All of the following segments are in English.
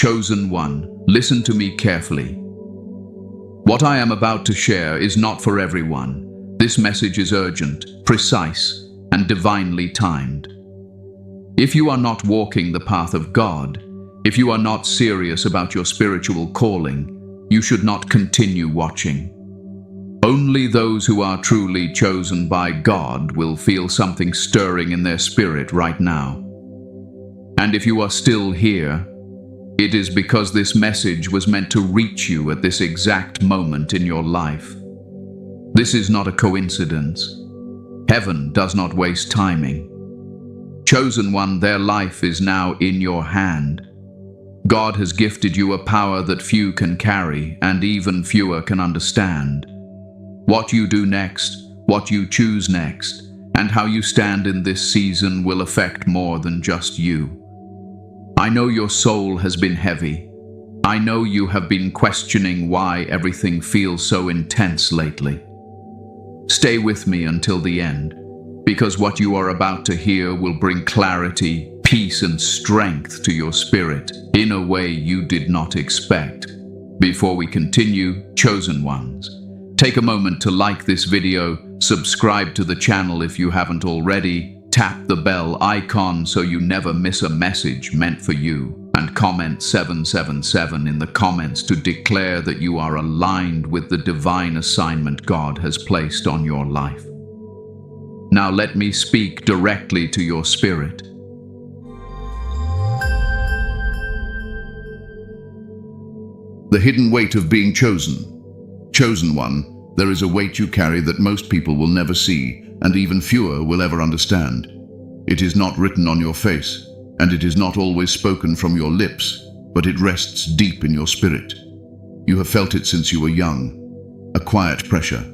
chosen one, listen to me carefully. What I am about to share is not for everyone. This message is urgent, precise, and divinely timed. If you are not walking the path of God, if you are not serious about your spiritual calling, you should not continue watching. Only those who are truly chosen by God will feel something stirring in their spirit right now. And if you are still here, it is because this message was meant to reach you at this exact moment in your life. This is not a coincidence. Heaven does not waste timing. Chosen one, their life is now in your hand. God has gifted you a power that few can carry and even fewer can understand. What you do next, what you choose next, and how you stand in this season will affect more than just you. I know your soul has been heavy. I know you have been questioning why everything feels so intense lately. Stay with me until the end, because what you are about to hear will bring clarity, peace, and strength to your spirit in a way you did not expect. Before we continue, chosen ones, take a moment to like this video, subscribe to the channel if you haven't already, tap the bell icon so you never miss a message meant for you, and comment 777 in the comments to declare that you are aligned with the divine assignment God has placed on your life. Now let me speak directly to your spirit. The hidden weight of being chosen. Chosen one, there is a weight you carry that most people will never see, and even fewer will ever understand. It is not written on your face, and it is not always spoken from your lips, but it rests deep in your spirit. You have felt it since you were young, a quiet pressure,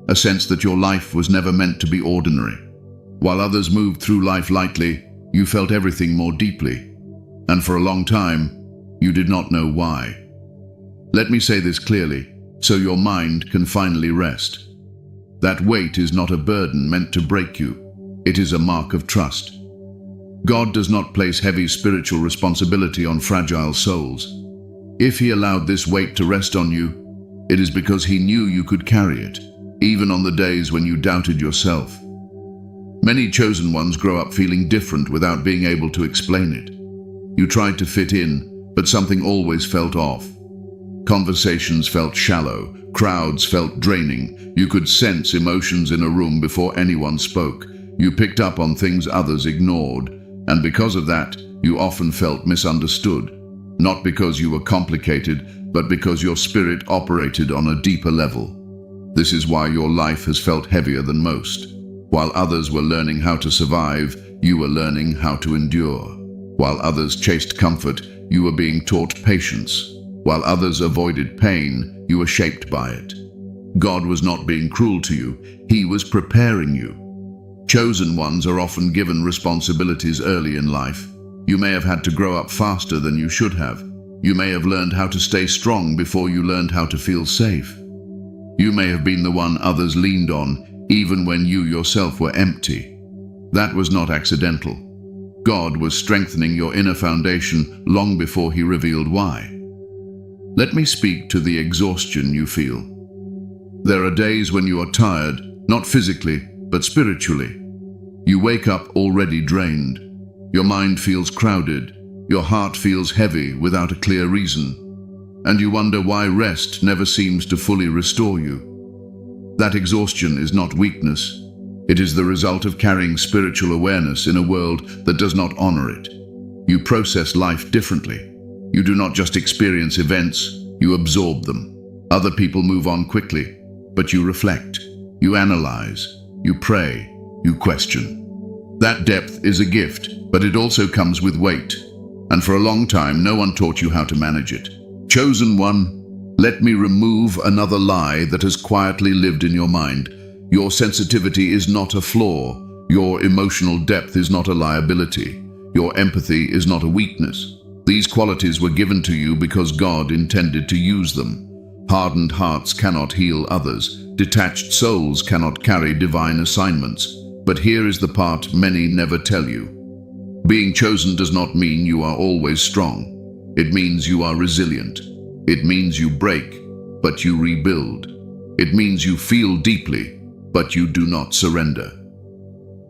a sense that your life was never meant to be ordinary. While others moved through life lightly, you felt everything more deeply, and for a long time, you did not know why. Let me say this clearly, so your mind can finally rest. That weight is not a burden meant to break you. It is a mark of trust. God does not place heavy spiritual responsibility on fragile souls. If He allowed this weight to rest on you, it is because He knew you could carry it, even on the days when you doubted yourself. Many chosen ones grow up feeling different without being able to explain it. You tried to fit in, but something always felt off. Conversations felt shallow, crowds felt draining. You could sense emotions in a room before anyone spoke. You picked up on things others ignored, and because of that, you often felt misunderstood. Not because you were complicated, but because your spirit operated on a deeper level. This is why your life has felt heavier than most. While others were learning how to survive, you were learning how to endure. While others chased comfort, you were being taught patience. While others avoided pain, you were shaped by it. God was not being cruel to you. He was preparing you. Chosen ones are often given responsibilities early in life. You may have had to grow up faster than you should have. You may have learned how to stay strong before you learned how to feel safe. You may have been the one others leaned on, even when you yourself were empty. That was not accidental. God was strengthening your inner foundation long before He revealed why. Let me speak to the exhaustion you feel. There are days when you are tired, not physically, but spiritually. You wake up already drained. Your mind feels crowded. Your heart feels heavy without a clear reason. And you wonder why rest never seems to fully restore you. That exhaustion is not weakness. It is the result of carrying spiritual awareness in a world that does not honor it. You process life differently. You do not just experience events, you absorb them. Other people move on quickly, but you reflect, you analyze, you pray, you question. That depth is a gift, but it also comes with weight. And for a long time, no one taught you how to manage it. Chosen one, let me remove another lie that has quietly lived in your mind. Your sensitivity is not a flaw. Your emotional depth is not a liability. Your empathy is not a weakness. These qualities were given to you because God intended to use them. Hardened hearts cannot heal others. Detached souls cannot carry divine assignments. But here is the part many never tell you. Being chosen does not mean you are always strong. It means you are resilient. It means you break, but you rebuild. It means you feel deeply, but you do not surrender.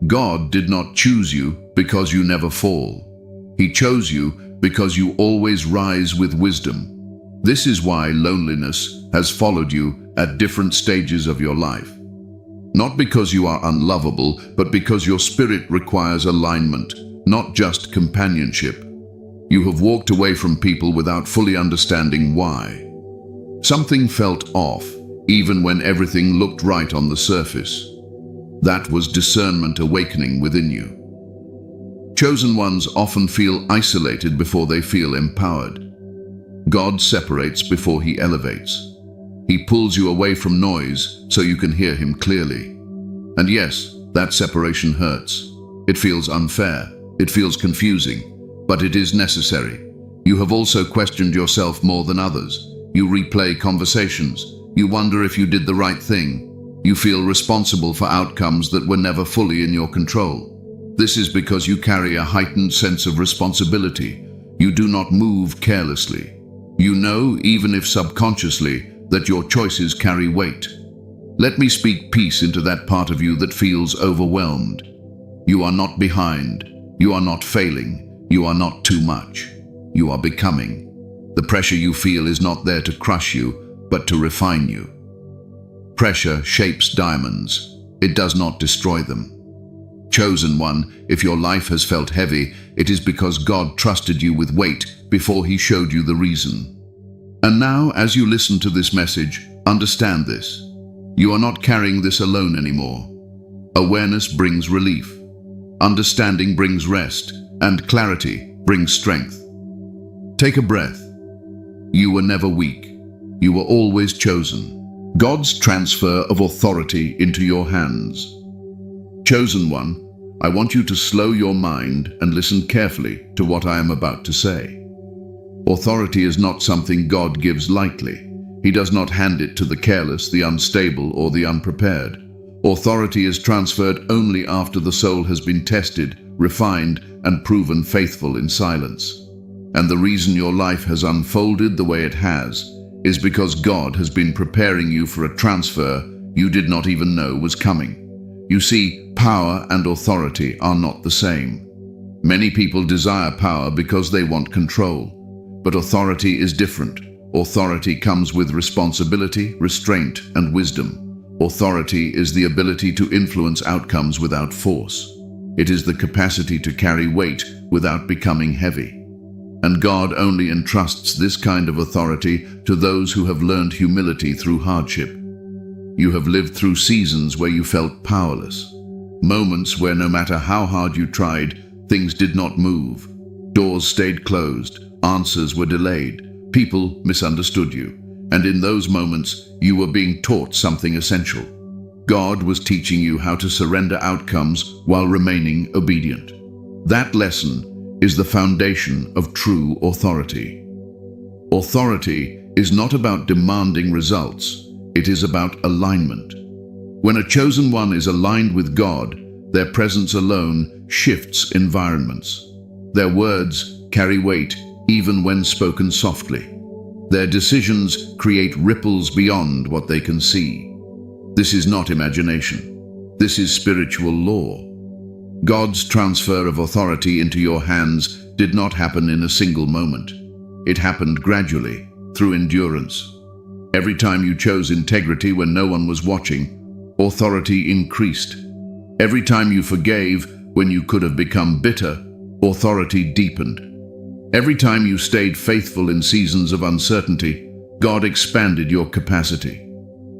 God did not choose you because you never fall. He chose you because you always rise with wisdom. This is why loneliness has followed you at different stages of your life. Not because you are unlovable, but because your spirit requires alignment, not just companionship. You have walked away from people without fully understanding why. Something felt off, even when everything looked right on the surface. That was discernment awakening within you. Chosen ones often feel isolated before they feel empowered. God separates before He elevates. He pulls you away from noise so you can hear Him clearly. And yes, that separation hurts. It feels unfair. It feels confusing. But it is necessary. You have also questioned yourself more than others. You replay conversations. You wonder if you did the right thing. You feel responsible for outcomes that were never fully in your control. This is because you carry a heightened sense of responsibility. You do not move carelessly. You know, even if subconsciously, that your choices carry weight. Let me speak peace into that part of you that feels overwhelmed. You are not behind. You are not failing. You are not too much. You are becoming. The pressure you feel is not there to crush you, but to refine you. Pressure shapes diamonds. It does not destroy them. Chosen one, if your life has felt heavy, it is because God trusted you with weight before He showed you the reason. And now, as you listen to this message, understand this. You are not carrying this alone anymore. Awareness brings relief. Understanding brings rest. And clarity brings strength. Take a breath. You were never weak. You were always chosen. God's transfer of authority into your hands. Chosen one, I want you to slow your mind and listen carefully to what I am about to say. Authority is not something God gives lightly. He does not hand it to the careless, the unstable, or the unprepared. Authority is transferred only after the soul has been tested, refined, and proven faithful in silence. And the reason your life has unfolded the way it has is because God has been preparing you for a transfer you did not even know was coming. You see, power and authority are not the same. Many people desire power because they want control, but authority is different. Authority comes with responsibility, restraint, and wisdom. Authority is the ability to influence outcomes without force. It is the capacity to carry weight without becoming heavy. And God only entrusts this kind of authority to those who have learned humility through hardship. You have lived through seasons where you felt powerless. Moments where no matter how hard you tried, things did not move. Doors stayed closed, answers were delayed, people misunderstood you. And in those moments, you were being taught something essential. God was teaching you how to surrender outcomes while remaining obedient. That lesson is the foundation of true authority. Authority is not about demanding results. It is about alignment. When a chosen one is aligned with God, their presence alone shifts environments. Their words carry weight even when spoken softly. Their decisions create ripples beyond what they can see. This is not imagination. This is spiritual law. God's transfer of authority into your hands did not happen in a single moment. It happened gradually, through endurance. Every time you chose integrity when no one was watching, authority increased. Every time you forgave when you could have become bitter, authority deepened. Every time you stayed faithful in seasons of uncertainty, God expanded your capacity.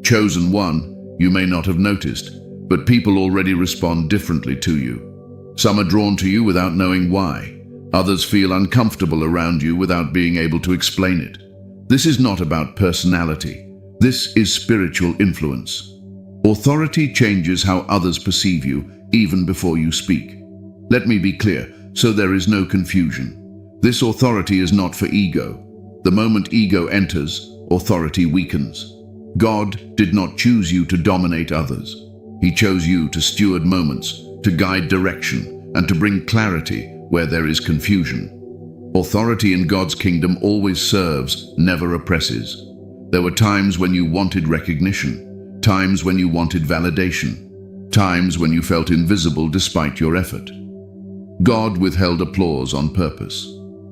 Chosen one, you may not have noticed, but people already respond differently to you. Some are drawn to you without knowing why. Others feel uncomfortable around you without being able to explain it. This is not about personality. This is spiritual influence. Authority changes how others perceive you, even before you speak. Let me be clear, so there is no confusion. This authority is not for ego. The moment ego enters, authority weakens. God did not choose you to dominate others. He chose you to steward moments, to guide direction, and to bring clarity where there is confusion. Authority in God's kingdom always serves, never oppresses. There were times when you wanted recognition, times when you wanted validation, times when you felt invisible despite your effort. God withheld applause on purpose.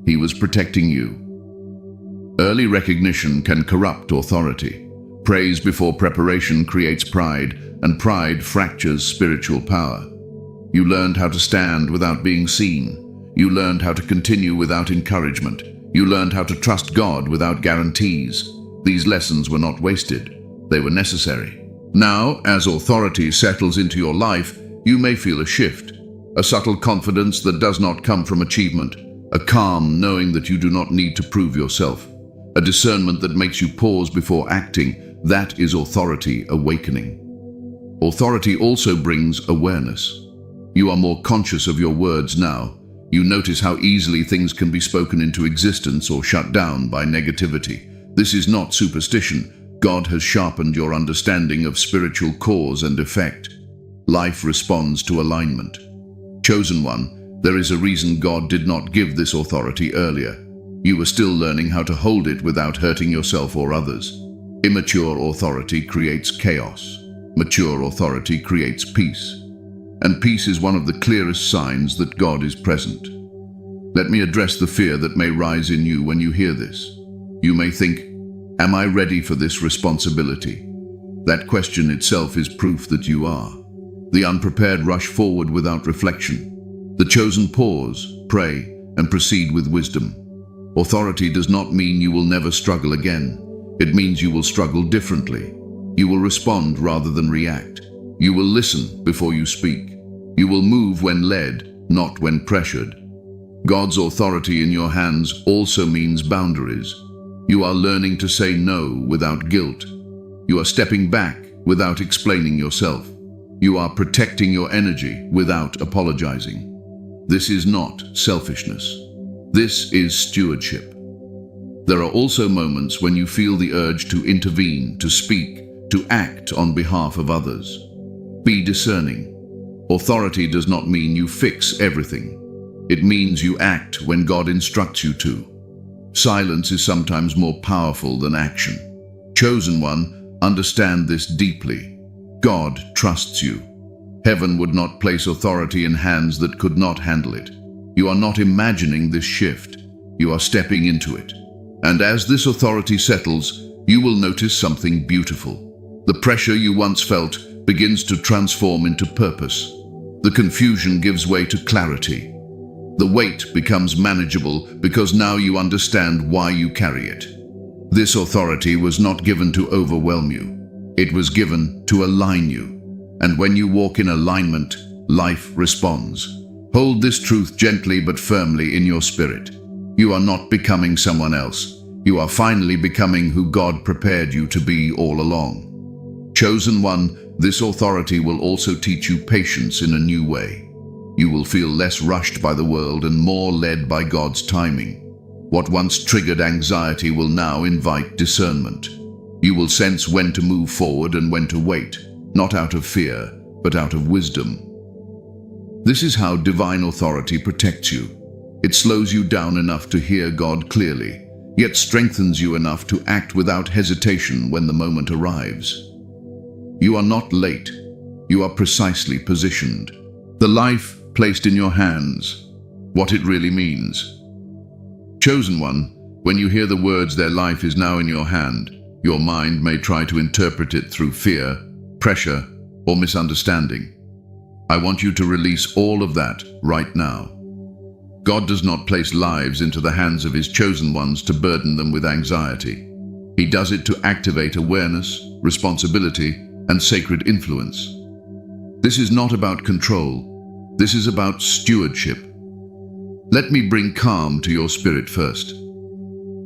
He was protecting you. Early recognition can corrupt authority. Praise before preparation creates pride, and pride fractures spiritual power. You learned how to stand without being seen. You learned how to continue without encouragement. You learned how to trust God without guarantees. These lessons were not wasted. They were necessary. Now, as authority settles into your life, you may feel a shift, a subtle confidence that does not come from achievement, a calm knowing that you do not need to prove yourself, a discernment that makes you pause before acting. That is authority awakening. Authority also brings awareness. You are more conscious of your words now. You notice how easily things can be spoken into existence or shut down by negativity. This is not superstition. God has sharpened your understanding of spiritual cause and effect. Life responds to alignment. Chosen one, there is a reason God did not give this authority earlier. You were still learning how to hold it without hurting yourself or others. Immature authority creates chaos. Mature authority creates peace. And peace is one of the clearest signs that God is present. Let me address the fear that may rise in you when you hear this. You may think, am I ready for this responsibility? That question itself is proof that you are. The unprepared rush forward without reflection. The chosen pause, pray, and proceed with wisdom. Authority does not mean you will never struggle again. It means you will struggle differently. You will respond rather than react. You will listen before you speak. You will move when led, not when pressured. God's authority in your hands also means boundaries. You are learning to say no without guilt. You are stepping back without explaining yourself. You are protecting your energy without apologizing. This is not selfishness. This is stewardship. There are also moments when you feel the urge to intervene, to speak, to act on behalf of others. Be discerning. Authority does not mean you fix everything. It means you act when God instructs you to. Silence is sometimes more powerful than action. Chosen one, understand this deeply. God trusts you. Heaven would not place authority in hands that could not handle it. You are not imagining this shift. You are stepping into it. And as this authority settles, you will notice something beautiful. The pressure you once felt begins to transform into purpose. The confusion gives way to clarity. The weight becomes manageable because now you understand why you carry it. This authority was not given to overwhelm you. It was given to align you. And when you walk in alignment, life responds. Hold this truth gently but firmly in your spirit. You are not becoming someone else. You are finally becoming who God prepared you to be all along. Chosen one, this authority will also teach you patience in a new way. You will feel less rushed by the world and more led by God's timing. What once triggered anxiety will now invite discernment. You will sense when to move forward and when to wait, not out of fear, but out of wisdom. This is how divine authority protects you. It slows you down enough to hear God clearly, yet strengthens you enough to act without hesitation when the moment arrives. You are not late. You are precisely positioned. The life placed in your hands, what it really means. Chosen one, when you hear the words "their life is now in your hand," your mind may try to interpret it through fear, pressure, or misunderstanding. I want you to release all of that right now. God does not place lives into the hands of His chosen ones to burden them with anxiety. He does it to activate awareness, responsibility, and sacred influence. This is not about control. This is about stewardship. Let me bring calm to your spirit first.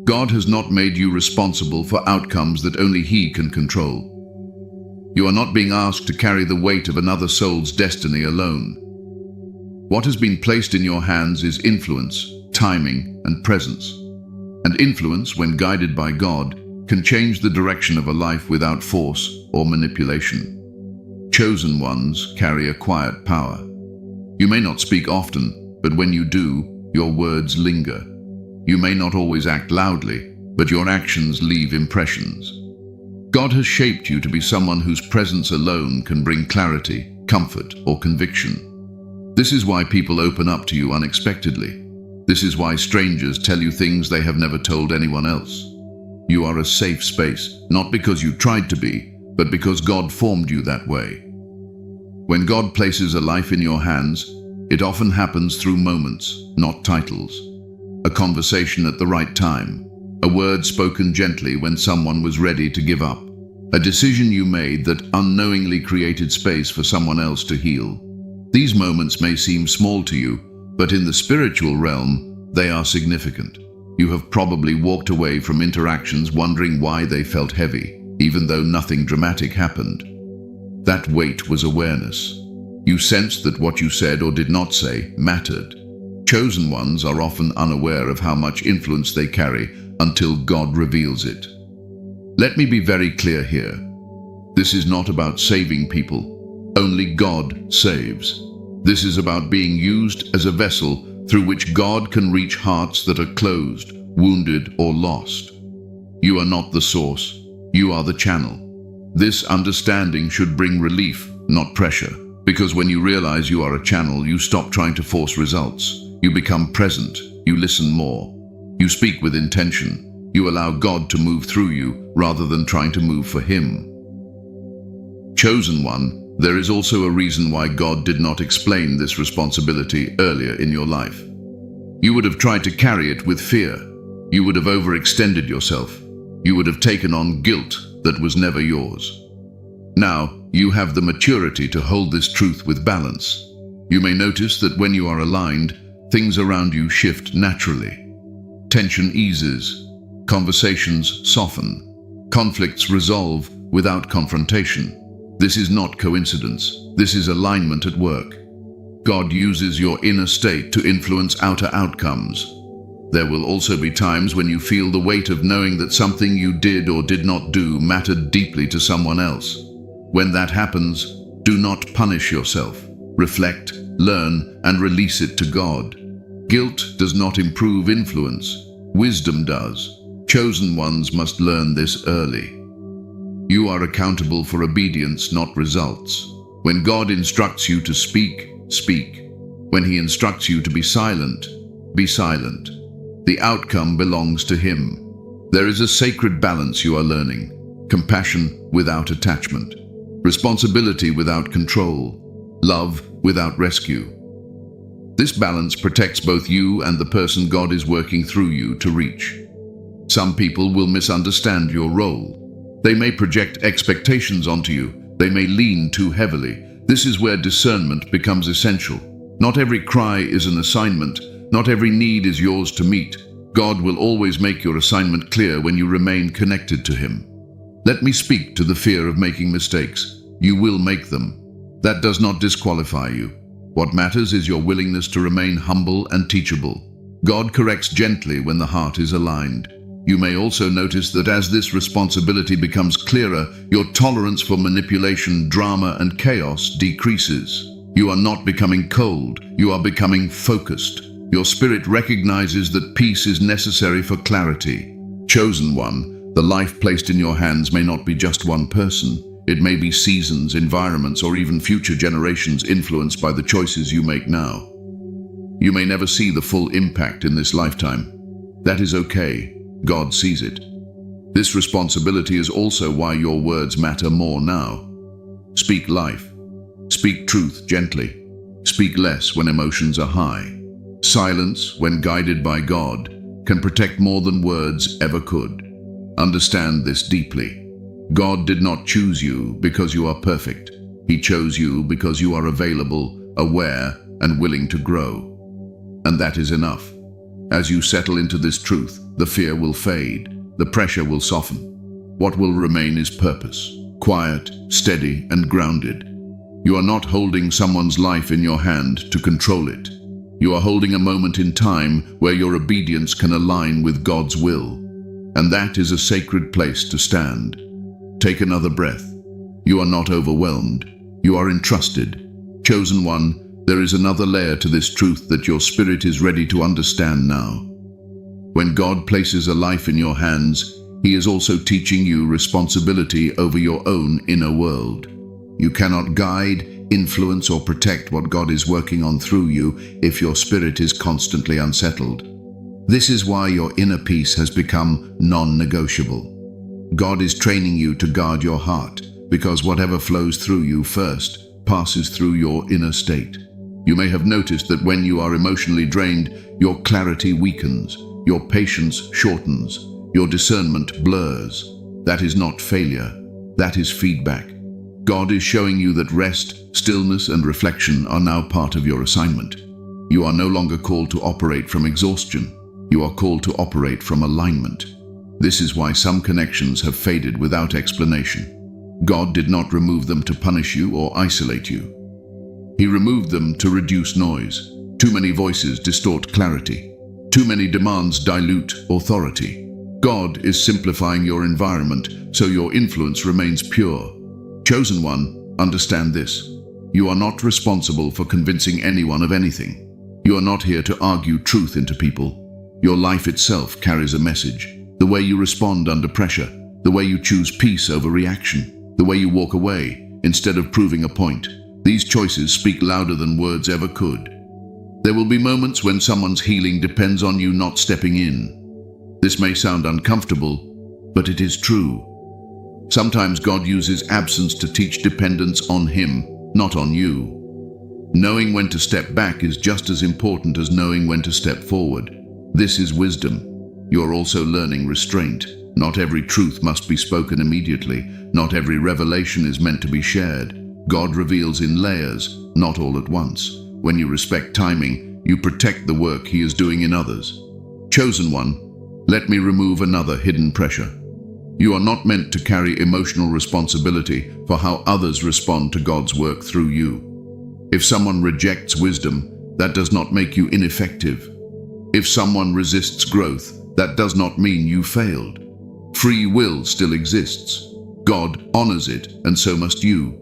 God has not made you responsible for outcomes that only He can control. You are not being asked to carry the weight of another soul's destiny alone. What has been placed in your hands is influence, timing, and presence. And influence, when guided by God, can change the direction of a life without force or manipulation. Chosen ones carry a quiet power. You may not speak often, but when you do, your words linger. You may not always act loudly, but your actions leave impressions. God has shaped you to be someone whose presence alone can bring clarity, comfort, or conviction. This is why people open up to you unexpectedly. This is why strangers tell you things they have never told anyone else. You are a safe space, not because you tried to be, but because God formed you that way. When God places a life in your hands, it often happens through moments, not titles. A conversation at the right time, a word spoken gently when someone was ready to give up, a decision you made that unknowingly created space for someone else to heal. These moments may seem small to you, but in the spiritual realm, they are significant. You have probably walked away from interactions wondering why they felt heavy, even though nothing dramatic happened. That weight was awareness. You sensed that what you said or did not say mattered. Chosen ones are often unaware of how much influence they carry until God reveals it. Let me be very clear here. This is not about saving people. Only God saves. This is about being used as a vessel through which God can reach hearts that are closed, wounded, or lost. You are not the source. You are the channel. This understanding should bring relief, not pressure. Because when you realize you are a channel, you stop trying to force results. You become present. You listen more. You speak with intention. You allow God to move through you rather than trying to move for Him. Chosen one, there is also a reason why God did not explain this responsibility earlier in your life. You would have tried to carry it with fear. You would have overextended yourself. You would have taken on guilt that was never yours. Now, you have the maturity to hold this truth with balance. You may notice that when you are aligned, things around you shift naturally. Tension eases. Conversations soften. Conflicts resolve without confrontation. This is not coincidence. This is alignment at work. God uses your inner state to influence outer outcomes. There will also be times when you feel the weight of knowing that something you did or did not do mattered deeply to someone else. When that happens, do not punish yourself. Reflect, learn, and release it to God. Guilt does not improve influence. Wisdom does. Chosen ones must learn this early. You are accountable for obedience, not results. When God instructs you to speak, speak. When He instructs you to be silent, be silent. The outcome belongs to Him. There is a sacred balance you are learning. Compassion without attachment. Responsibility without control. Love without rescue. This balance protects both you and the person God is working through you to reach. Some people will misunderstand your role. They may project expectations onto you. They may lean too heavily. This is where discernment becomes essential. Not every cry is an assignment. Not every need is yours to meet. God will always make your assignment clear when you remain connected to Him. Let me speak to the fear of making mistakes. You will make them. That does not disqualify you. What matters is your willingness to remain humble and teachable. God corrects gently when the heart is aligned. You may also notice that as this responsibility becomes clearer, your tolerance for manipulation, drama, and chaos decreases. You are not becoming cold. You are becoming focused. Your spirit recognizes that peace is necessary for clarity. Chosen one, the life placed in your hands may not be just one person. It may be seasons, environments, or even future generations influenced by the choices you make now. You may never see the full impact in this lifetime. That is okay. God sees it. This responsibility is also why your words matter more now. Speak life. Speak truth gently. Speak less when emotions are high. Silence, when guided by God, can protect more than words ever could. Understand this deeply. God did not choose you because you are perfect. He chose you because you are available, aware, and willing to grow. And that is enough. As you settle into this truth, the fear will fade, the pressure will soften. What will remain is purpose, quiet, steady, and grounded. You are not holding someone's life in your hand to control it. You are holding a moment in time where your obedience can align with God's will. And that is a sacred place to stand. Take another breath. You are not overwhelmed. You are entrusted. Chosen one, there is another layer to this truth that your spirit is ready to understand now. When God places a life in your hands, He is also teaching you responsibility over your own inner world. You cannot guide, influence, or protect what God is working on through you if your spirit is constantly unsettled. This is why your inner peace has become non-negotiable. God is training you to guard your heart, because whatever flows through you first passes through your inner state. You may have noticed that when you are emotionally drained, your clarity weakens, your patience shortens, your discernment blurs. That is not failure, that is feedback. God is showing you that rest, stillness, and reflection are now part of your assignment. You are no longer called to operate from exhaustion. You are called to operate from alignment. This is why some connections have faded without explanation. God did not remove them to punish you or isolate you. He removed them to reduce noise. Too many voices distort clarity. Too many demands dilute authority. God is simplifying your environment so your influence remains pure. Chosen one, understand this. You are not responsible for convincing anyone of anything. You are not here to argue truth into people. Your life itself carries a message. The way you respond under pressure, the way you choose peace over reaction, the way you walk away instead of proving a point. These choices speak louder than words ever could. There will be moments when someone's healing depends on you not stepping in. This may sound uncomfortable, but it is true. Sometimes God uses absence to teach dependence on Him, not on you. Knowing when to step back is just as important as knowing when to step forward. This is wisdom. You are also learning restraint. Not every truth must be spoken immediately. Not every revelation is meant to be shared. God reveals in layers, not all at once. When you respect timing, you protect the work He is doing in others. Chosen one, let me remove another hidden pressure. You are not meant to carry emotional responsibility for how others respond to God's work through you. If someone rejects wisdom, that does not make you ineffective. If someone resists growth, that does not mean you failed. Free will still exists. God honors it, and so must you.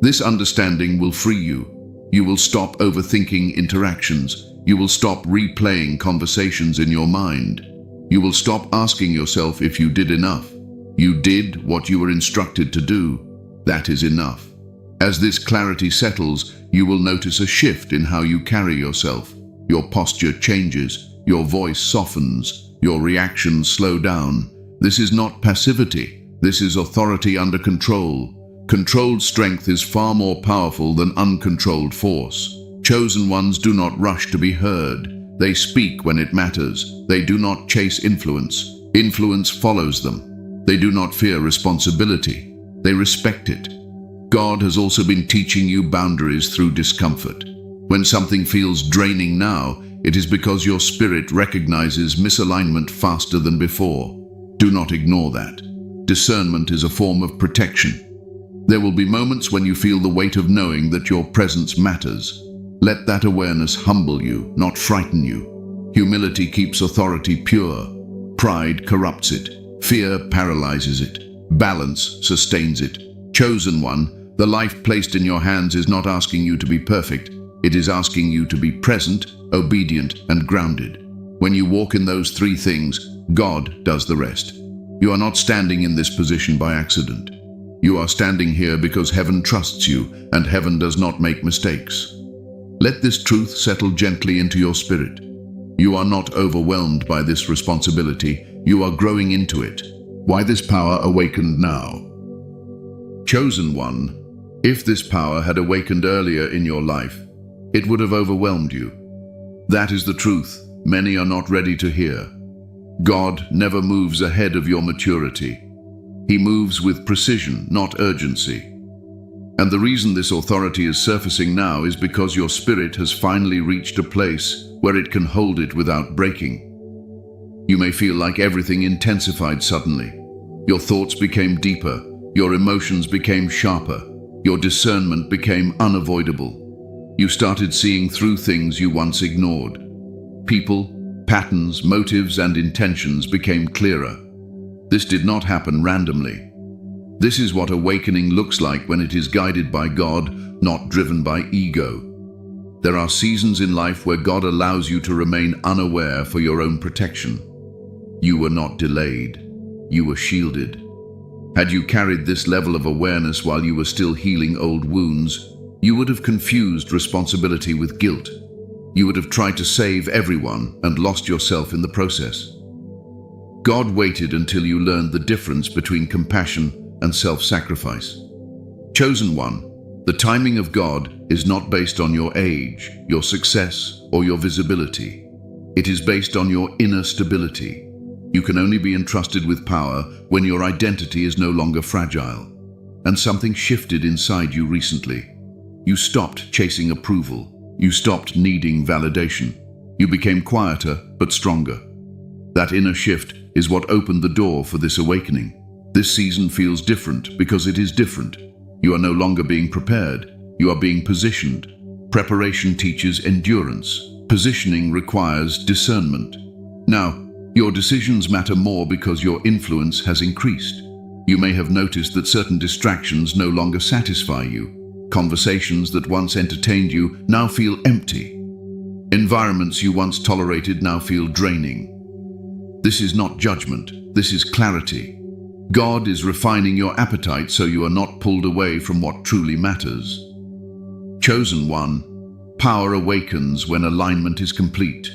This understanding will free you. You will stop overthinking interactions. You will stop replaying conversations in your mind. You will stop asking yourself if you did enough. You did what you were instructed to do. That is enough. As this clarity settles, you will notice a shift in how you carry yourself. Your posture changes. Your voice softens. Your reactions slow down. This is not passivity. This is authority under control. Controlled strength is far more powerful than uncontrolled force. Chosen ones do not rush to be heard. They speak when it matters. They do not chase influence. Influence follows them. They do not fear responsibility. They respect it. God has also been teaching you boundaries through discomfort. When something feels draining now, it is because your spirit recognizes misalignment faster than before. Do not ignore that. Discernment is a form of protection. There will be moments when you feel the weight of knowing that your presence matters. Let that awareness humble you, not frighten you. Humility keeps authority pure. Pride corrupts it. Fear paralyzes it. Balance sustains it. Chosen one, the life placed in your hands is not asking you to be perfect. It is asking you to be present, obedient, and grounded. When you walk in those three things, God does the rest. You are not standing in this position by accident. You are standing here because heaven trusts you, and heaven does not make mistakes. Let this truth settle gently into your spirit. You are not overwhelmed by this responsibility. You are growing into it. Why this power awakened now? Chosen one, if this power had awakened earlier in your life, it would have overwhelmed you. That is the truth many are not ready to hear. God never moves ahead of your maturity. He moves with precision, not urgency. And the reason this authority is surfacing now is because your spirit has finally reached a place where it can hold it without breaking. You may feel like everything intensified suddenly. Your thoughts became deeper, your emotions became sharper, your discernment became unavoidable. You started seeing through things you once ignored. People, patterns, motives, and intentions became clearer. This did not happen randomly. This is what awakening looks like when it is guided by God, not driven by ego. There are seasons in life where God allows you to remain unaware for your own protection. You were not delayed. You were shielded. Had you carried this level of awareness while you were still healing old wounds, you would have confused responsibility with guilt. You would have tried to save everyone and lost yourself in the process. God waited until you learned the difference between compassion and self-sacrifice. Chosen one, the timing of God is not based on your age, your success, or your visibility. It is based on your inner stability. You can only be entrusted with power when your identity is no longer fragile. And something shifted inside you recently. You stopped chasing approval. You stopped needing validation. You became quieter but stronger. That inner shift is what opened the door for this awakening. This season feels different because it is different. You are no longer being prepared. You are being positioned. Preparation teaches endurance. Positioning requires discernment. Now, your decisions matter more because your influence has increased. You may have noticed that certain distractions no longer satisfy you. Conversations that once entertained you now feel empty. Environments you once tolerated now feel draining. This is not judgment. This is clarity. God is refining your appetite so you are not pulled away from what truly matters. Chosen one, power awakens when alignment is complete.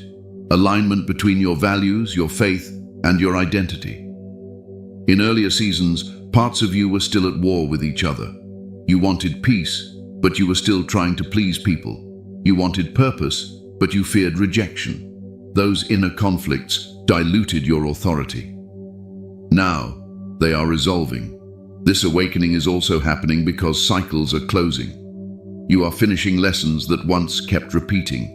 Alignment between your values, your faith, and your identity. In earlier seasons, parts of you were still at war with each other. You wanted peace, but you were still trying to please people. You wanted purpose, but you feared rejection. Those inner conflicts diluted your authority. Now, they are resolving. This awakening is also happening because cycles are closing. You are finishing lessons that once kept repeating.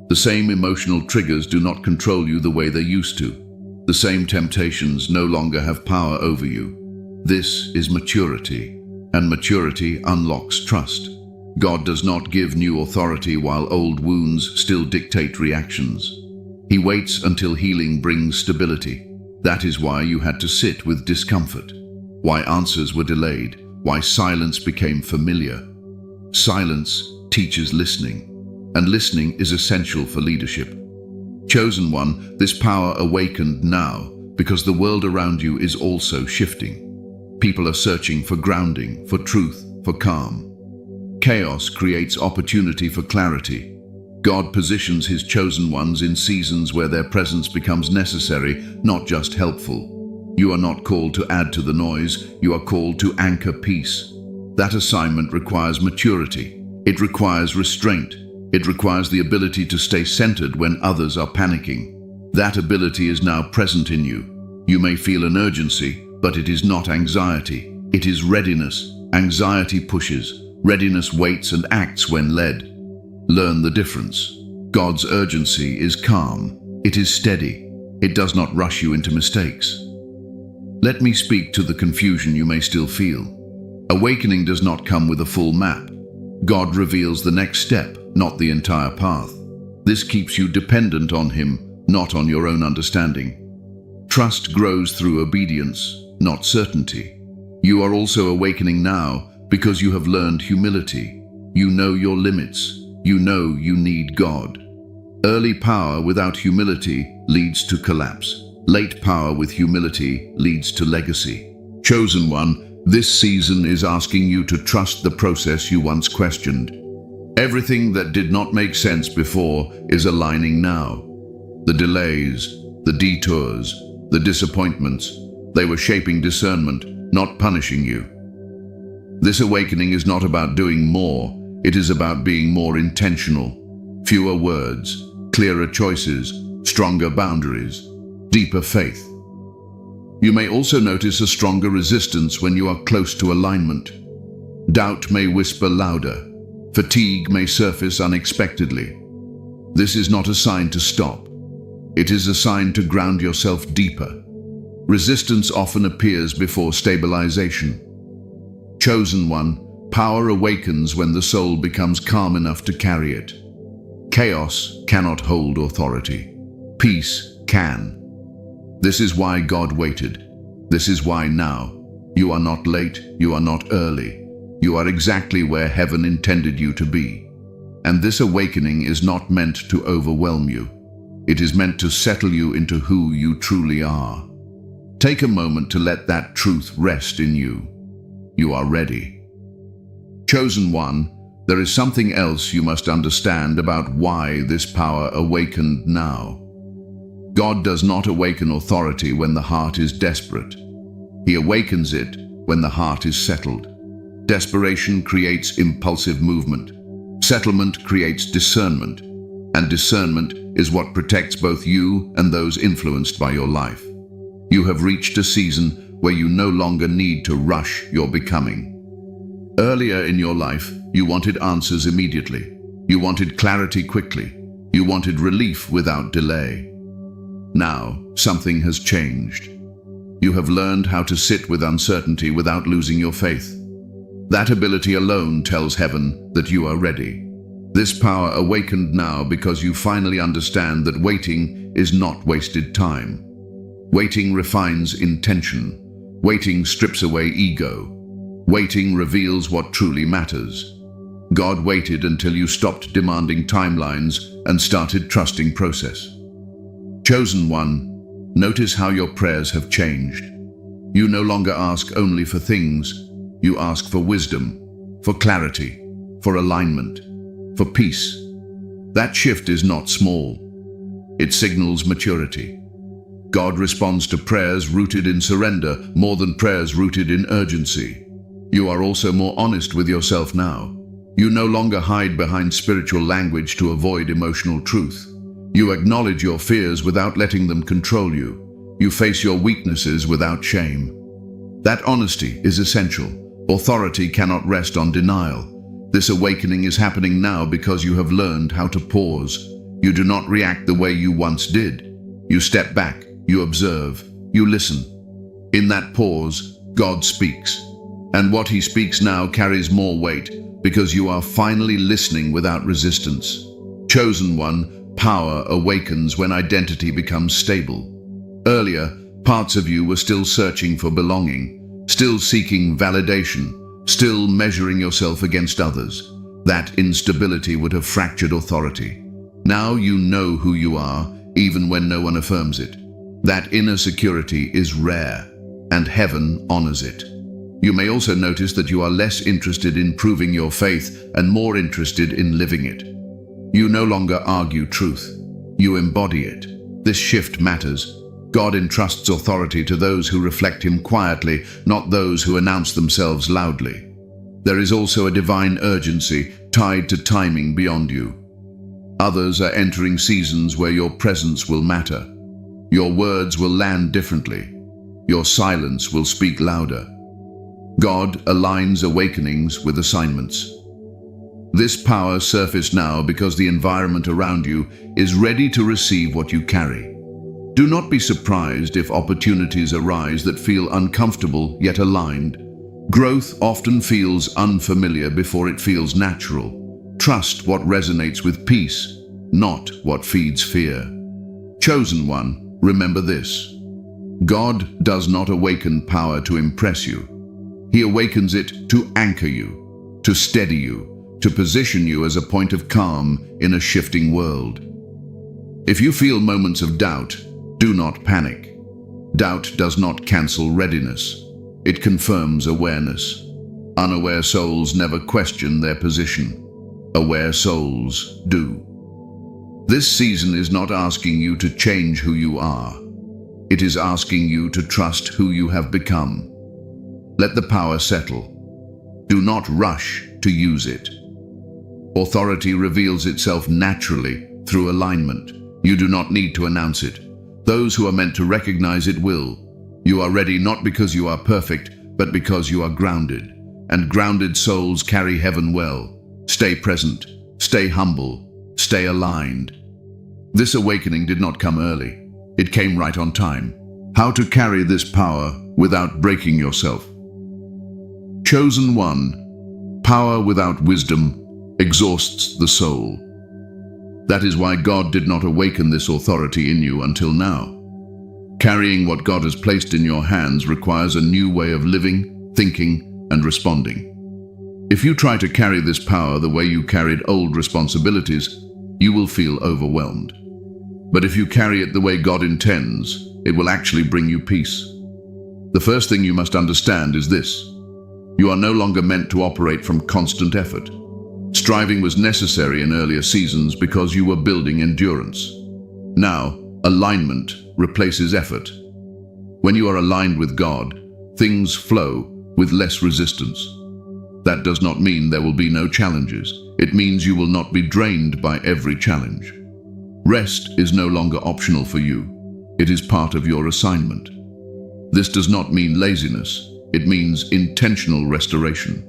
The same emotional triggers do not control you the way they used to. The same temptations no longer have power over you. This is maturity, and maturity unlocks trust. God does not give new authority while old wounds still dictate reactions. He waits until healing brings stability. That is why you had to sit with discomfort, why answers were delayed, why silence became familiar. Silence teaches listening, and listening is essential for leadership. Chosen one, this power awakened now because the world around you is also shifting. People are searching for grounding, for truth, for calm. Chaos creates opportunity for clarity. God positions his chosen ones in seasons where their presence becomes necessary, not just helpful. You are not called to add to the noise, you are called to anchor peace. That assignment requires maturity. It requires restraint. It requires the ability to stay centered when others are panicking. That ability is now present in you. You may feel an urgency, but it is not anxiety. It is readiness. Anxiety pushes. Readiness waits and acts when led. Learn the difference. God's urgency is calm. It is steady. It does not rush you into mistakes. Let me speak to the confusion you may still feel. Awakening does not come with a full map. God reveals the next step, not the entire path. This keeps you dependent on him, not on your own understanding. Trust grows through obedience, not certainty. You are also awakening now because you have learned humility. You know your limits. You know you need God. Early power without humility leads to collapse. Late power with humility leads to legacy. Chosen one, this season is asking you to trust the process you once questioned. Everything that did not make sense before is aligning now. The delays, the detours, the disappointments, they were shaping discernment, not punishing you. This awakening is not about doing more. It is about being more intentional. Fewer words, clearer choices, stronger boundaries, deeper faith. You may also notice a stronger resistance when you are close to alignment. Doubt may whisper louder. Fatigue may surface unexpectedly. This is not a sign to stop. It is a sign to ground yourself deeper. Resistance often appears before stabilization. Chosen one, power awakens when the soul becomes calm enough to carry it. Chaos cannot hold authority. Peace can. This is why God waited. This is why now. You are not late, you are not early. You are exactly where heaven intended you to be. And this awakening is not meant to overwhelm you. It is meant to settle you into who you truly are. Take a moment to let that truth rest in you. You are ready. Chosen one, there is something else you must understand about why this power awakened now. God does not awaken authority when the heart is desperate. He awakens it when the heart is settled. Desperation creates impulsive movement. Settlement creates discernment. And discernment is what protects both you and those influenced by your life. You have reached a season where you no longer need to rush your becoming. Earlier in your life, you wanted answers immediately. You wanted clarity quickly. You wanted relief without delay. Now, something has changed. You have learned how to sit with uncertainty without losing your faith. That ability alone tells heaven that you are ready. This power awakened now because you finally understand that waiting is not wasted time. Waiting refines intention. Waiting strips away ego. Waiting reveals what truly matters. God waited until you stopped demanding timelines and started trusting process. Chosen one, notice how your prayers have changed. You no longer ask only for things. You ask for wisdom, for clarity, for alignment, for peace. That shift is not small. It signals maturity. God responds to prayers rooted in surrender more than prayers rooted in urgency. You are also more honest with yourself now. You no longer hide behind spiritual language to avoid emotional truth. You acknowledge your fears without letting them control you. You face your weaknesses without shame. That honesty is essential. Authority cannot rest on denial. This awakening is happening now because you have learned how to pause. You do not react the way you once did. You step back, you observe, you listen. In that pause, God speaks. And what he speaks now carries more weight because you are finally listening without resistance. Chosen one, power awakens when identity becomes stable. Earlier, parts of you were still searching for belonging, still seeking validation, still measuring yourself against others. That instability would have fractured authority. Now you know who you are, even when no one affirms it. That inner security is rare, and heaven honors it. You may also notice that you are less interested in proving your faith and more interested in living it. You no longer argue truth. You embody it. This shift matters. God entrusts authority to those who reflect him quietly, not those who announce themselves loudly. There is also a divine urgency tied to timing beyond you. Others are entering seasons where your presence will matter. Your words will land differently. Your silence will speak louder. God aligns awakenings with assignments. This power surfaced now because the environment around you is ready to receive what you carry. Do not be surprised if opportunities arise that feel uncomfortable yet aligned. Growth often feels unfamiliar before it feels natural. Trust what resonates with peace, not what feeds fear. Chosen one, remember this. God does not awaken power to impress you. He awakens it to anchor you, to steady you, to position you as a point of calm in a shifting world. If you feel moments of doubt, do not panic. Doubt does not cancel readiness. It confirms awareness. Unaware souls never question their position. Aware souls do. This season is not asking you to change who you are. It is asking you to trust who you have become. Let the power settle. Do not rush to use it. Authority reveals itself naturally through alignment. You do not need to announce it. Those who are meant to recognize it will. You are ready not because you are perfect, but because you are grounded. And grounded souls carry heaven well. Stay present, stay humble, stay aligned. This awakening did not come early. It came right on time. How to carry this power without breaking yourself. Chosen one, power without wisdom exhausts the soul. That is why God did not awaken this authority in you until now. Carrying what God has placed in your hands requires a new way of living, thinking, and responding. If you try to carry this power the way you carried old responsibilities, you will feel overwhelmed. But if you carry it the way God intends, it will actually bring you peace. The first thing you must understand is this: you are no longer meant to operate from constant effort. Striving was necessary in earlier seasons because you were building endurance. Now, alignment replaces effort. When you are aligned with God, things flow with less resistance. That does not mean there will be no challenges. It means you will not be drained by every challenge. Rest is no longer optional for you. It is part of your assignment. This does not mean laziness. It means intentional restoration.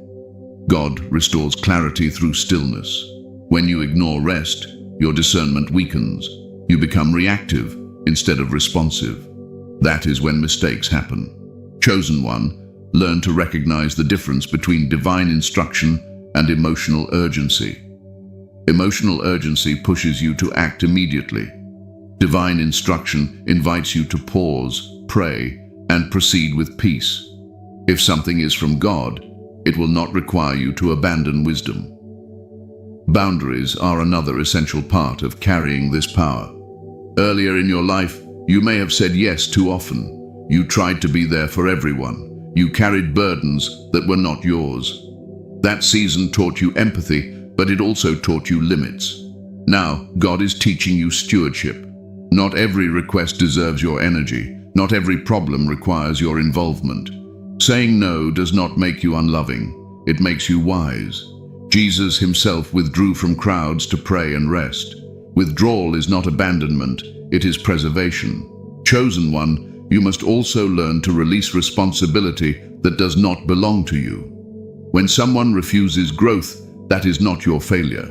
God restores clarity through stillness. When you ignore rest, your discernment weakens. You become reactive instead of responsive. That is when mistakes happen. Chosen one, learn to recognize the difference between divine instruction and emotional urgency. Emotional urgency pushes you to act immediately. Divine instruction invites you to pause, pray, and proceed with peace. If something is from God, it will not require you to abandon wisdom. Boundaries are another essential part of carrying this power. Earlier in your life, you may have said yes too often. You tried to be there for everyone. You carried burdens that were not yours. That season taught you empathy, but it also taught you limits. Now, God is teaching you stewardship. Not every request deserves your energy. Not every problem requires your involvement. Saying no does not make you unloving. It makes you wise. Jesus himself withdrew from crowds to pray and rest. Withdrawal is not abandonment, it is preservation. Chosen one, you must also learn to release responsibility that does not belong to you. When someone refuses growth, that is not your failure.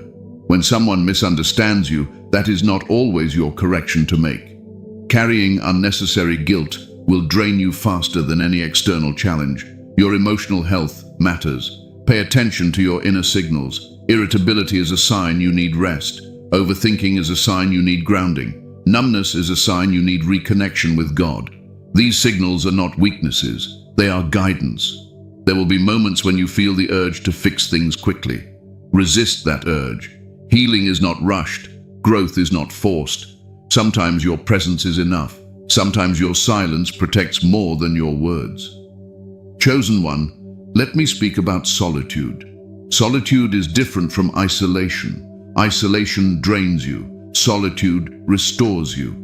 When someone misunderstands you, that is not always your correction to make. Carrying unnecessary guilt will drain you faster than any external challenge. Your emotional health matters. Pay attention to your inner signals. Irritability is a sign you need rest. Overthinking is a sign you need grounding. Numbness is a sign you need reconnection with God. These signals are not weaknesses. They are guidance. There will be moments when you feel the urge to fix things quickly. Resist that urge. Healing is not rushed. Growth is not forced. Sometimes your presence is enough. Sometimes your silence protects more than your words. Chosen one, let me speak about solitude. Solitude is different from isolation. Isolation drains you. Solitude restores you.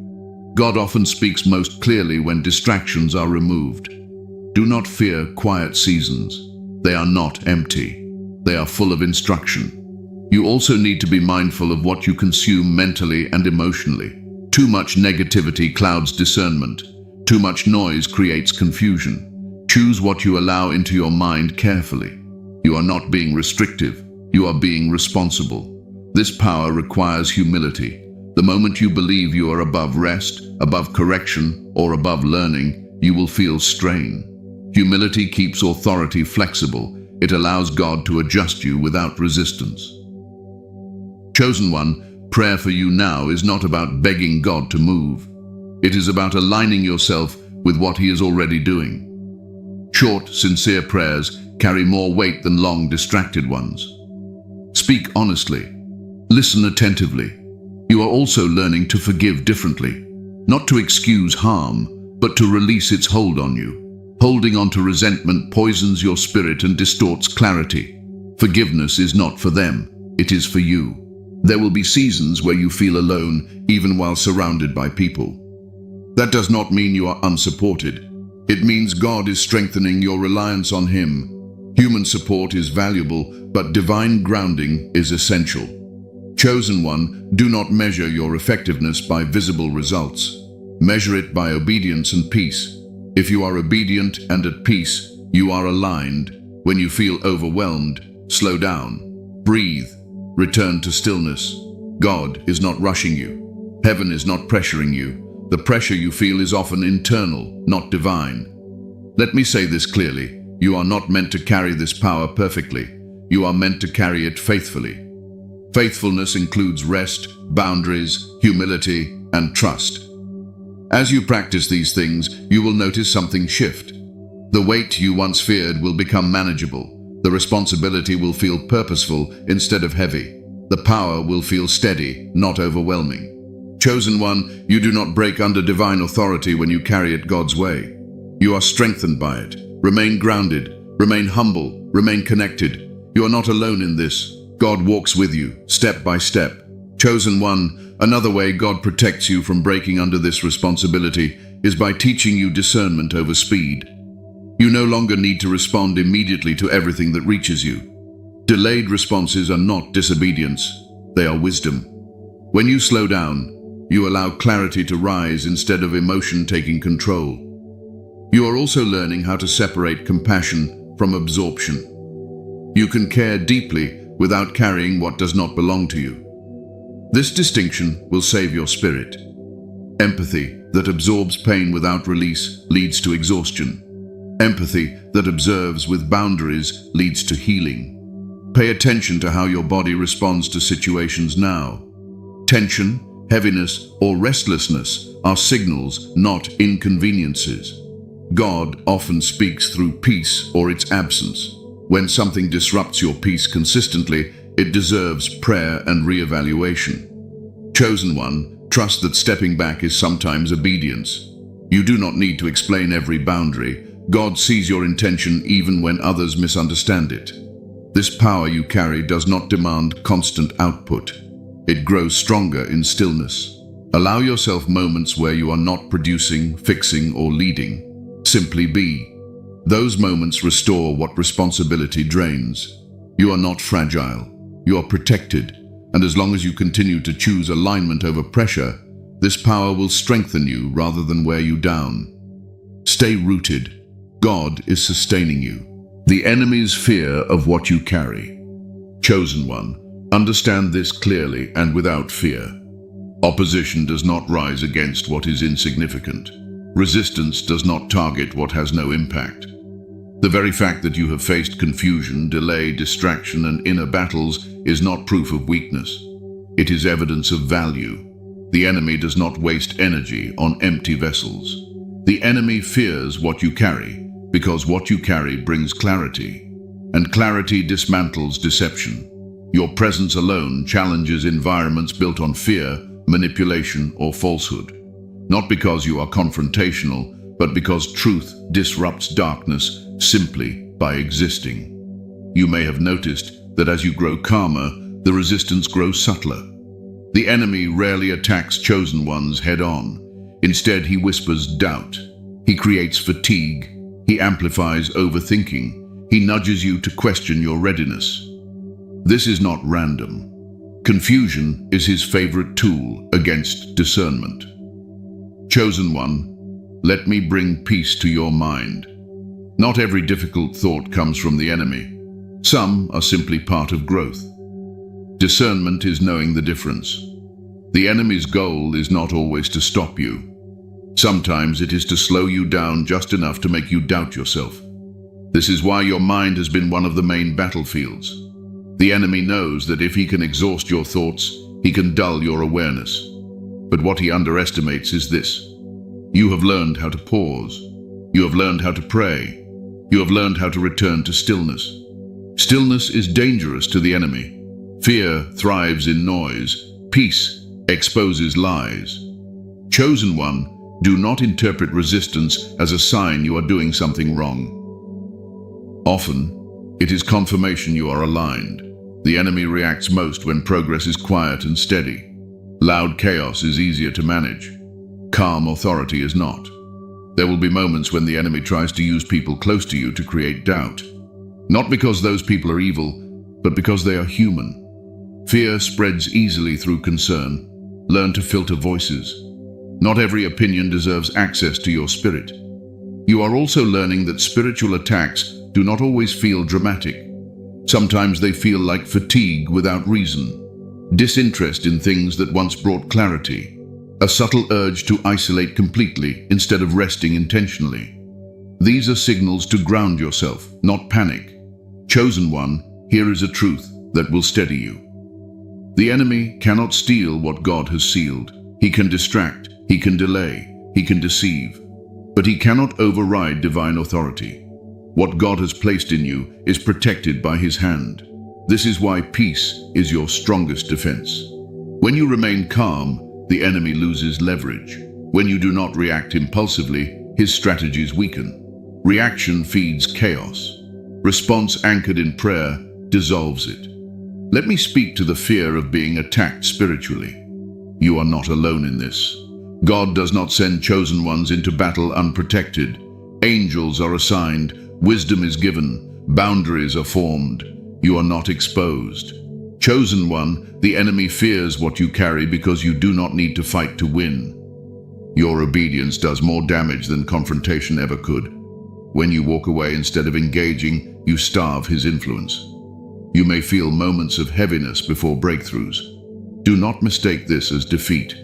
God often speaks most clearly when distractions are removed. Do not fear quiet seasons. They are not empty. They are full of instruction. You also need to be mindful of what you consume mentally and emotionally. Too much negativity clouds discernment. Too much noise creates confusion. Choose what you allow into your mind carefully. You are not being restrictive. You are being responsible. This power requires humility. The moment you believe you are above rest, above correction, or above learning, you will feel strain. Humility keeps authority flexible. It allows God to adjust you without resistance. Chosen one, prayer for you now is not about begging God to move. It is about aligning yourself with what He is already doing. Short, sincere prayers carry more weight than long, distracted ones. Speak honestly. Listen attentively. You are also learning to forgive differently, not to excuse harm, but to release its hold on you. Holding on to resentment poisons your spirit and distorts clarity. Forgiveness is not for them, it is for you. There will be seasons where you feel alone, even while surrounded by people. That does not mean you are unsupported. It means God is strengthening your reliance on Him. Human support is valuable, but divine grounding is essential. Chosen one, do not measure your effectiveness by visible results. Measure it by obedience and peace. If you are obedient and at peace, you are aligned. When you feel overwhelmed, slow down. Breathe. Return to stillness. God is not rushing you. Heaven is not pressuring you. The pressure you feel is often internal, not divine. Let me say this clearly. You are not meant to carry this power perfectly. You are meant to carry it faithfully. Faithfulness includes rest, boundaries, humility, and trust. As you practice these things, you will notice something shift. The weight you once feared will become manageable. The responsibility will feel purposeful instead of heavy. The power will feel steady, not overwhelming. Chosen one, you do not break under divine authority when you carry it God's way. You are strengthened by it. Remain grounded, remain humble, remain connected. You are not alone in this. God walks with you, step by step. Chosen one, another way God protects you from breaking under this responsibility is by teaching you discernment over speed. You no longer need to respond immediately to everything that reaches you. Delayed responses are not disobedience, they are wisdom. When you slow down, you allow clarity to rise instead of emotion taking control. You are also learning how to separate compassion from absorption. You can care deeply without carrying what does not belong to you. This distinction will save your spirit. Empathy that absorbs pain without release leads to exhaustion. Empathy that observes with boundaries leads to healing. Pay attention to how your body responds to situations now. Tension, heaviness, or restlessness are signals, not inconveniences. God often speaks through peace or its absence. When something disrupts your peace consistently, it deserves prayer and re-evaluation. Chosen one, trust that stepping back is sometimes obedience. You do not need to explain every boundary. God sees your intention even when others misunderstand it. This power you carry does not demand constant output. It grows stronger in stillness. Allow yourself moments where you are not producing, fixing, or leading. Simply be. Those moments restore what responsibility drains. You are not fragile. You are protected. And as long as you continue to choose alignment over pressure, this power will strengthen you rather than wear you down. Stay rooted. God is sustaining you. The enemy's fear of what you carry. Chosen one, understand this clearly and without fear. Opposition does not rise against what is insignificant. Resistance does not target what has no impact. The very fact that you have faced confusion, delay, distraction, and inner battles is not proof of weakness. It is evidence of value. The enemy does not waste energy on empty vessels. The enemy fears what you carry, because what you carry brings clarity, and clarity dismantles deception. Your presence alone challenges environments built on fear, manipulation, or falsehood. Not because you are confrontational, but because truth disrupts darkness simply by existing. You may have noticed that as you grow calmer, the resistance grows subtler. The enemy rarely attacks chosen ones head-on. Instead, he whispers doubt. He creates fatigue. He amplifies overthinking. He nudges you to question your readiness. This is not random. Confusion is his favorite tool against discernment. Chosen one, let me bring peace to your mind. Not every difficult thought comes from the enemy. Some are simply part of growth. Discernment is knowing the difference. The enemy's goal is not always to stop you. Sometimes it is to slow you down just enough to make you doubt yourself. This is why your mind has been one of the main battlefields. The enemy knows that if he can exhaust your thoughts, he can dull your awareness. But what he underestimates is this. You have learned how to pause. You have learned how to pray. You have learned how to return to stillness. Stillness is dangerous to the enemy. Fear thrives in noise. Peace exposes lies. Chosen one, do not interpret resistance as a sign you are doing something wrong. Often, it is confirmation you are aligned. The enemy reacts most when progress is quiet and steady. Loud chaos is easier to manage. Calm authority is not. There will be moments when the enemy tries to use people close to you to create doubt. Not because those people are evil, but because they are human. Fear spreads easily through concern. Learn to filter voices. Not every opinion deserves access to your spirit. You are also learning that spiritual attacks do not always feel dramatic. Sometimes they feel like fatigue without reason, disinterest in things that once brought clarity, a subtle urge to isolate completely instead of resting intentionally. These are signals to ground yourself, not panic. Chosen one, here is a truth that will steady you. The enemy cannot steal what God has sealed. He can distract, he can delay, he can deceive, but he cannot override divine authority. What God has placed in you is protected by his hand. This is why peace is your strongest defense. When you remain calm, the enemy loses leverage. When you do not react impulsively, his strategies weaken. Reaction feeds chaos. Response anchored in prayer dissolves it. Let me speak to the fear of being attacked spiritually. You are not alone in this. God does not send chosen ones into battle unprotected. Angels are assigned, wisdom is given, boundaries are formed. You are not exposed. Chosen one, the enemy fears what you carry because you do not need to fight to win. Your obedience does more damage than confrontation ever could. When you walk away instead of engaging, you starve his influence. You may feel moments of heaviness before breakthroughs. Do not mistake this as defeat.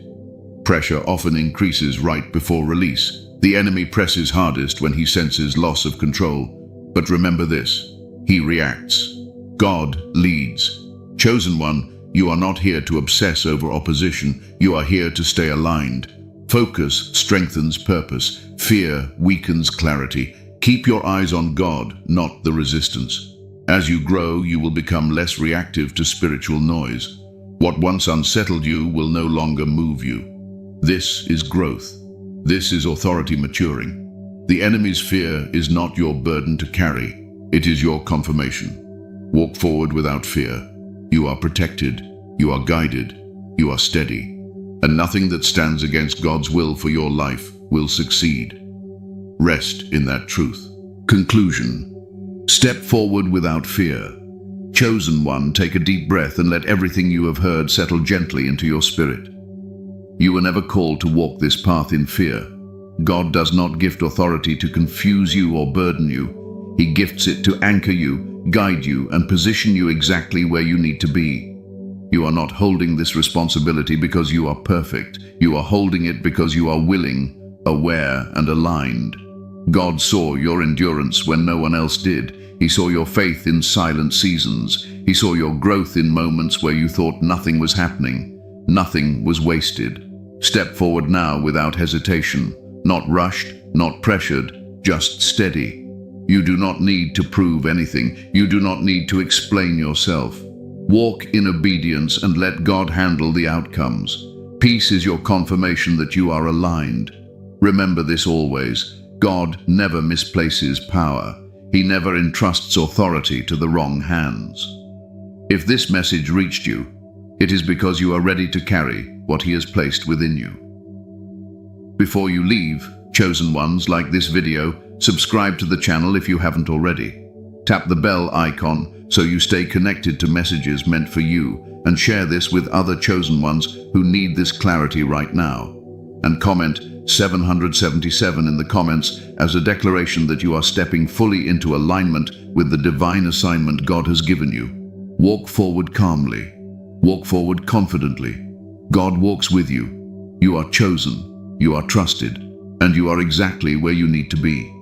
Pressure often increases right before release. The enemy presses hardest when he senses loss of control. But remember this, he reacts. God leads. Chosen one, you are not here to obsess over opposition. You are here to stay aligned. Focus strengthens purpose. Fear weakens clarity. Keep your eyes on God, not the resistance. As you grow, you will become less reactive to spiritual noise. What once unsettled you will no longer move you. This is growth. This is authority maturing. The enemy's fear is not your burden to carry. It is your confirmation. Walk forward without fear. You are protected. You are guided. You are steady. And nothing that stands against God's will for your life will succeed. Rest in that truth. Conclusion. Step forward without fear. Chosen one, take a deep breath and let everything you have heard settle gently into your spirit. You were never called to walk this path in fear. God does not gift authority to confuse you or burden you. He gifts it to anchor you, guide you, and position you exactly where you need to be. You are not holding this responsibility because you are perfect. You are holding it because you are willing, aware, and aligned. God saw your endurance when no one else did. He saw your faith in silent seasons. He saw your growth in moments where you thought nothing was happening. Nothing was wasted. Step forward now without hesitation. Not rushed, not pressured, just steady. You do not need to prove anything. You do not need to explain yourself. Walk in obedience and let God handle the outcomes. Peace is your confirmation that you are aligned. Remember this always. God never misplaces power. He never entrusts authority to the wrong hands. If this message reached you, it is because you are ready to carry what He has placed within you. Before you leave, chosen ones, like this video, subscribe to the channel if you haven't already. Tap the bell icon so you stay connected to messages meant for you, and share this with other chosen ones who need this clarity right now. And comment 777 in the comments as a declaration that you are stepping fully into alignment with the divine assignment God has given you. Walk forward calmly. Walk forward confidently. God walks with you. You are chosen. You are trusted. And you are exactly where you need to be.